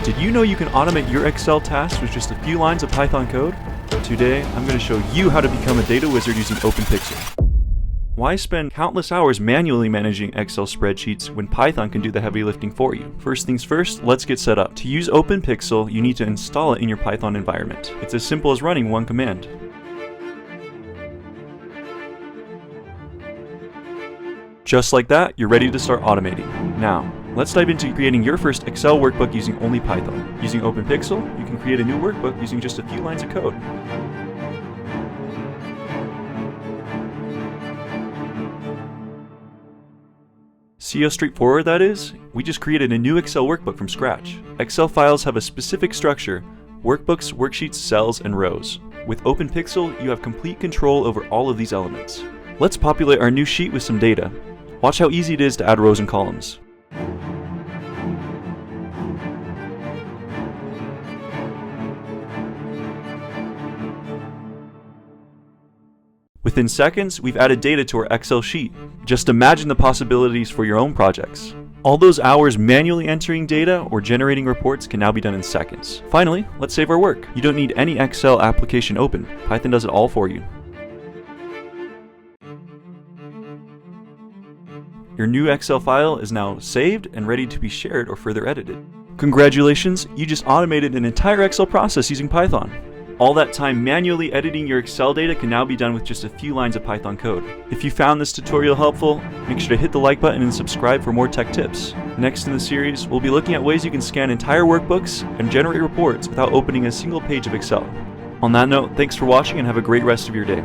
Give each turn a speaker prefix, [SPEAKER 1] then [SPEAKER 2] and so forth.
[SPEAKER 1] Did you know you can automate your Excel tasks with just a few lines of Python code? Today, I'm going to show you how to become a data wizard using Openpyxl. Why spend countless hours manually managing Excel spreadsheets when Python can do the heavy lifting for you? First things first, let's get set up. To use Openpyxl, you need to install it in your Python environment. It's as simple as running one command. Just like that, you're ready to start automating. Now, let's dive into creating your first Excel workbook using only Python. Using Openpyxl, you can create a new workbook using just a few lines of code. See how straightforward that is? We just created a new Excel workbook from scratch. Excel files have a specific structure: workbooks, worksheets, cells, and rows. With Openpyxl, you have complete control over all of these elements. Let's populate our new sheet with some data. Watch how easy it is to add rows and columns. Within seconds, we've added data to our Excel sheet. Just imagine the possibilities for your own projects. All those hours manually entering data or generating reports can now be done in seconds. Finally, let's save our work. You don't need any Excel application open. Python does it all for you. Your new Excel file is now saved and ready to be shared or further edited. Congratulations, you just automated an entire Excel process using Python. All that time manually editing your Excel data can now be done with just a few lines of Python code. If you found this tutorial helpful, make sure to hit the like button and subscribe for more tech tips. Next in the series, we'll be looking at ways you can scan entire workbooks and generate reports without opening a single page of Excel. On that note, thanks for watching and have a great rest of your day.